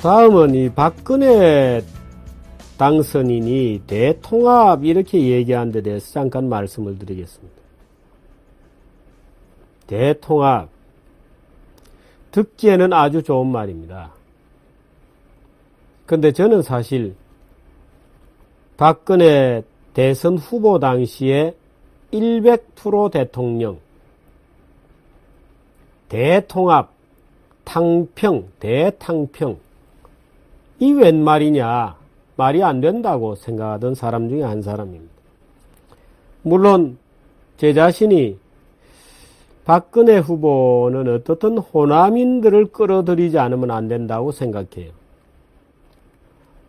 다음은 이 박근혜 당선인이 대통합 이렇게 얘기한 데 대해서 잠깐 말씀을 드리겠습니다. 대통합. 듣기에는 아주 좋은 말입니다. 근데 저는 사실 박근혜 대선 후보 당시에 100% 대통령, 대통합, 탕평, 대탕평, 이 웬 말이냐, 말이 안 된다고 생각하던 사람 중에 한 사람입니다. 물론 제 자신이 박근혜 후보는 어떻든 호남인들을 끌어들이지 않으면 안 된다고 생각해요.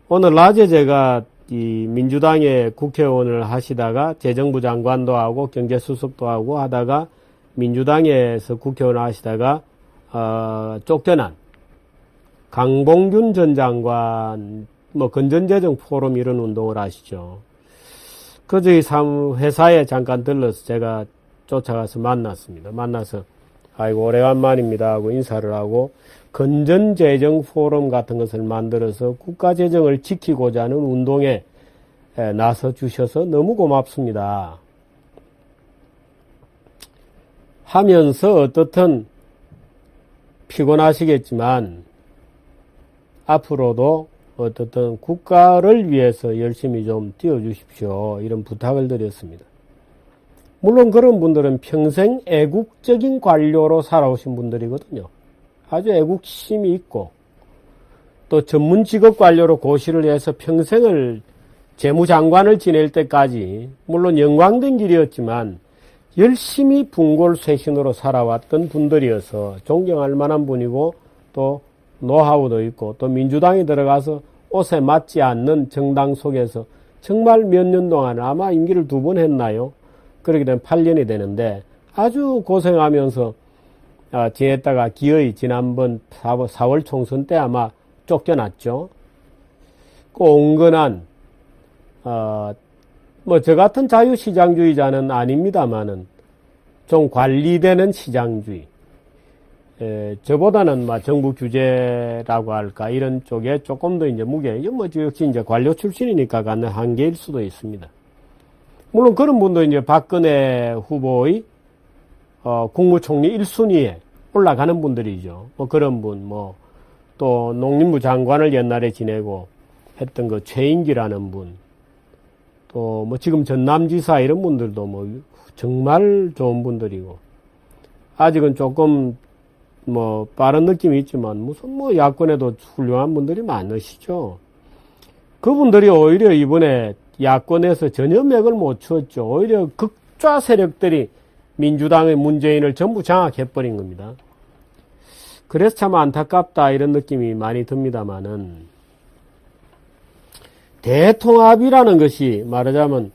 오늘 낮에 제가 이 민주당의 국회의원을 하시다가 재정부 장관도 하고 경제수석도 하고 하다가 민주당에서 국회의원을 하시다가 쫓겨난 강봉균 전 장관 건전재정 포럼 이런 운동을 하시죠. 저희 회사에 잠깐 들러서 제가 쫓아가서 만났습니다. 만나서 아이고 오래간만입니다 하고 인사를 하고 건전재정 포럼 같은 것을 만들어서 국가재정을 지키고자 하는 운동에 나서 주셔서 너무 고맙습니다 하면서 어떻든 피곤하시겠지만 앞으로도 어떻든 국가를 위해서 열심히 좀 뛰어주십시오 이런 부탁을 드렸습니다. 물론 그런 분들은 평생 애국적인 관료로 살아오신 분들이거든요. 아주 애국심이 있고 또 전문 직업 관료로 고시를 해서 평생을 재무장관을 지낼 때까지 물론 영광된 길이었지만 열심히 분골쇄신으로 살아왔던 분들이어서 존경할 만한 분이고 또 노하우도 있고 또 민주당에 들어가서 옷에 맞지 않는 정당 속에서 정말 몇 년 동안 아마 임기를 2번 했나요? 그렇게 되면 8년이 되는데 아주 고생하면서 지냈다가 기어이 지난번 4월 총선 때 아마 쫓겨났죠. 그 온건한 저 같은 자유시장주의자는 아닙니다만은 좀 관리되는 시장주의. 저보다는 정부 규제라고 할까 이런 쪽에 조금 더 이제 무게. 역시 이제 관료 출신이니까 갖는 한계일 수도 있습니다. 물론 그런 분도 이제 박근혜 후보의 국무총리 1순위에 올라가는 분들이죠. 그런 분, 또 농림부 장관을 옛날에 지내고 했던 최인기라는 분, 또 지금 전남지사 이런 분들도 정말 좋은 분들이고, 아직은 조금 빠른 느낌이 있지만 무슨 야권에도 훌륭한 분들이 많으시죠. 그분들이 오히려 이번에 야권에서 전혀 맥을 못 추었죠. 오히려 극좌 세력들이 민주당의 문재인을 전부 장악해버린 겁니다. 그래서 참 안타깝다 이런 느낌이 많이 듭니다만은 대통합이라는 것이 말하자면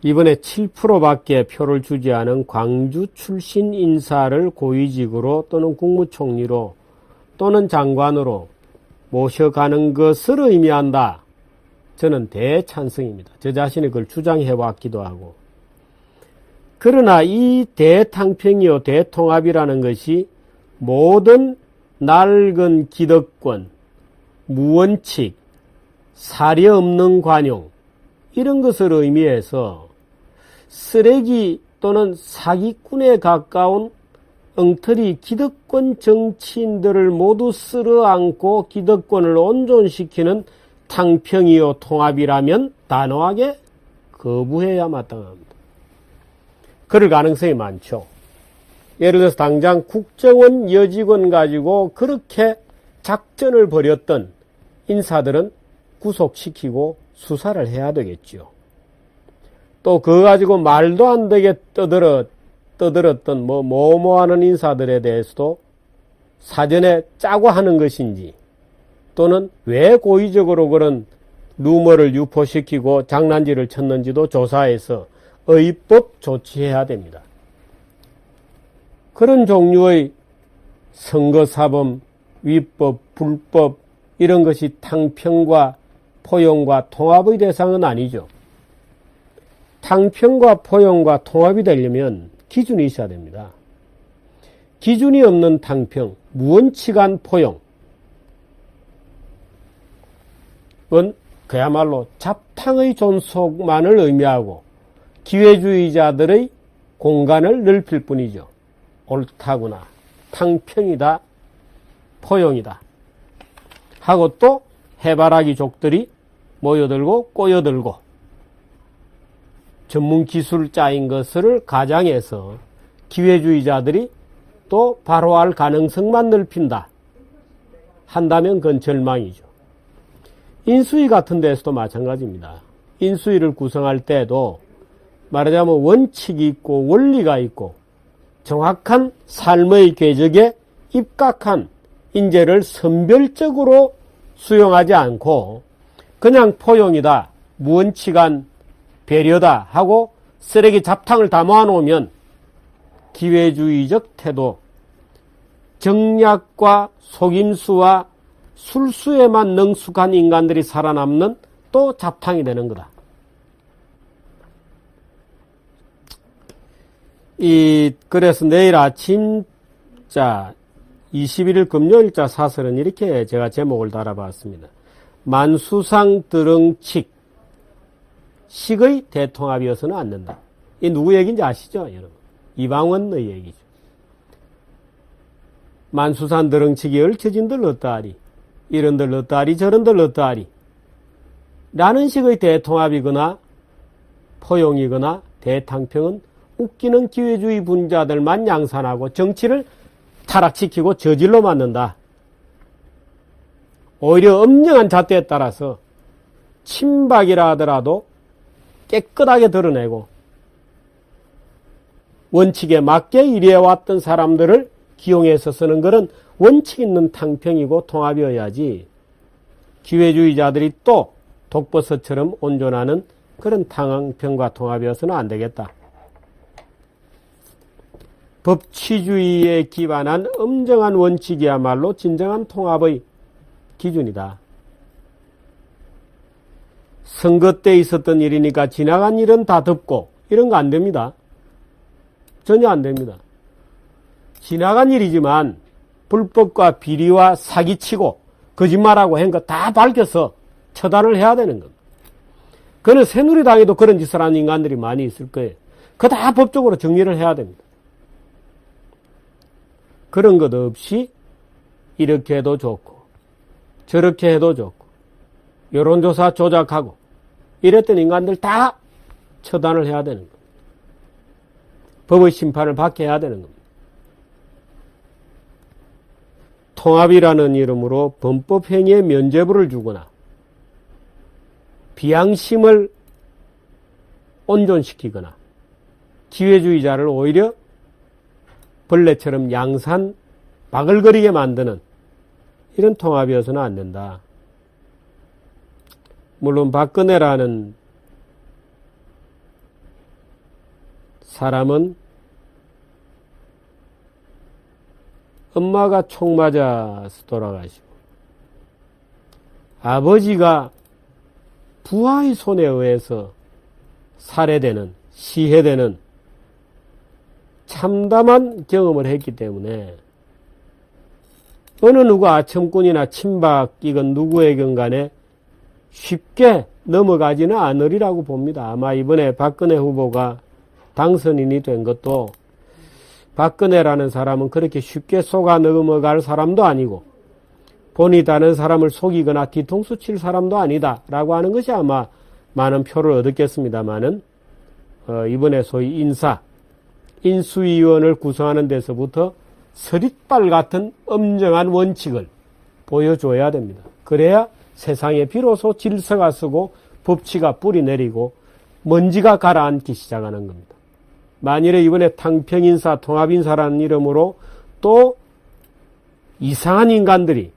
이번에 7%밖에 표를 주지 않은 광주 출신 인사를 고위직으로 또는 국무총리로 또는 장관으로 모셔가는 것을 의미한다. 저는 대찬성입니다. 저 자신이 그걸 주장해 왔기도 하고. 그러나 이 대탕평이요 대통합이라는 것이 모든 낡은 기득권, 무원칙, 사려 없는 관용 이런 것을 의미해서 쓰레기 또는 사기꾼에 가까운 엉터리 기득권 정치인들을 모두 쓸어안고 기득권을 온전시키는 탕평이요 통합이라면 단호하게 거부해야 마땅합니다. 그럴 가능성이 많죠. 예를 들어서 당장 국정원 여직원 가지고 그렇게 작전을 벌였던 인사들은 구속시키고 수사를 해야 되겠죠. 또 그거 가지고 말도 안 되게 떠들었던 뭐하는 인사들에 대해서도 사전에 짜고 하는 것인지 또는 왜 고의적으로 그런 루머를 유포시키고 장난질을 쳤는지도 조사해서 의법 조치해야 됩니다. 그런 종류의 선거사범, 위법, 불법 이런 것이 탕평과 포용과 통합의 대상은 아니죠. 탕평과 포용과 통합이 되려면 기준이 있어야 됩니다. 기준이 없는 탕평, 무원칙한 포용 그야말로 잡탕의 존속만을 의미하고 기회주의자들의 공간을 넓힐 뿐이죠. 옳다구나, 탕평이다, 포용이다 하고 또 해바라기족들이 모여들고 꼬여들고 전문기술자인 것을 가장해서 기회주의자들이 또 바로할 가능성만 넓힌다 한다면 그건 절망이죠. 인수위 같은 데서도 마찬가지입니다. 인수위를 구성할 때도 말하자면 원칙이 있고 원리가 있고 정확한 삶의 궤적에 입각한 인재를 선별적으로 수용하지 않고 그냥 포용이다, 무원칙한 배려다 하고 쓰레기 잡탕을 다 모아놓으면 기회주의적 태도, 정략과 속임수와 술수에만 능숙한 인간들이 살아남는 또 잡탕이 되는 거다. 그래서 내일 아침 21일 금요일자 사설은 이렇게 제가 제목을 달아봤습니다. 만수상 드렁칙 식의 대통합이어서는 안 된다. 이 누구 얘기인지 아시죠, 여러분? 이방원의 얘기죠. 만수산 드렁치기 얽혀진들 어떠하리, 이런들 어떠하리, 저런들 어떠하리 라는 식의 대통합이거나 포용이거나 대탕평은 웃기는 기회주의 분자들만 양산하고 정치를 타락시키고 저질로 만든다. 오히려 엄정한 잣대에 따라서 친박이라 하더라도 깨끗하게 드러내고 원칙에 맞게 일해왔던 사람들을 기용해서 쓰는 것은 원칙 있는 탕평이고 통합이어야지 기회주의자들이 또 독버섯처럼 온전하는 그런 탕평과 통합이어서는 안 되겠다. 법치주의에 기반한 엄정한 원칙이야말로 진정한 통합의 기준이다. 선거 때 있었던 일이니까 지나간 일은 다 덮고 이런 거 안 됩니다. 전혀 안 됩니다. 지나간 일이지만 불법과 비리와 사기치고 거짓말하고 한 거 다 밝혀서 처단을 해야 되는 겁니다. 그는 새누리당에도 그런 짓을 하는 인간들이 많이 있을 거예요. 그거 다 법적으로 정리를 해야 됩니다. 그런 것 없이 이렇게 해도 좋고 저렇게 해도 좋고 여론조사 조작하고 이랬던 인간들 다 처단을 해야 되는 겁니다. 법의 심판을 받게 해야 되는 겁니다. 통합이라는 이름으로 범법행위에 면죄부를 주거나 비양심을 온전시키거나 기회주의자를 오히려 벌레처럼 양산 바글거리게 만드는 이런 통합이어서는 안 된다. 물론 박근혜라는 사람은 엄마가 총 맞아서 돌아가시고 아버지가 부하의 손에 의해서 살해되는, 시해되는 참담한 경험을 했기 때문에 어느 누구 아첨꾼이나 친박 이건 누구에겐 간에 쉽게 넘어가지는 않으리라고 봅니다. 아마 이번에 박근혜 후보가 당선인이 된 것도 박근혜라는 사람은 그렇게 쉽게 속아 넘어갈 사람도 아니고 본이 다른 사람을 속이거나 뒤통수 칠 사람도 아니다 라고 하는 것이 아마 많은 표를 얻었겠습니다마는 이번에 소위 인수위원을 구성하는 데서부터 서릿발 같은 엄정한 원칙을 보여줘야 됩니다. 그래야 세상에 비로소 질서가 서고 법치가 뿌리 내리고 먼지가 가라앉기 시작하는 겁니다. 만일에 이번에 탕평인사, 통합인사라는 이름으로 또 이상한 인간들이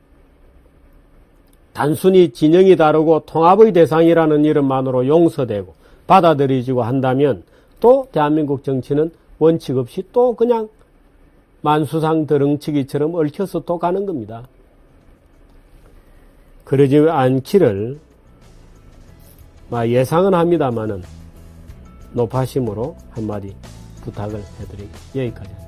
단순히 진영이 다르고 통합의 대상이라는 이름만으로 용서되고 받아들여지고 한다면 또 대한민국 정치는 원칙 없이 또 그냥 만수상 드렁치기처럼 얽혀서 또 가는 겁니다. 그러지 않기를 예상은 합니다마는 높아심으로 한마디 부탁을 해드립니다. 여기까지.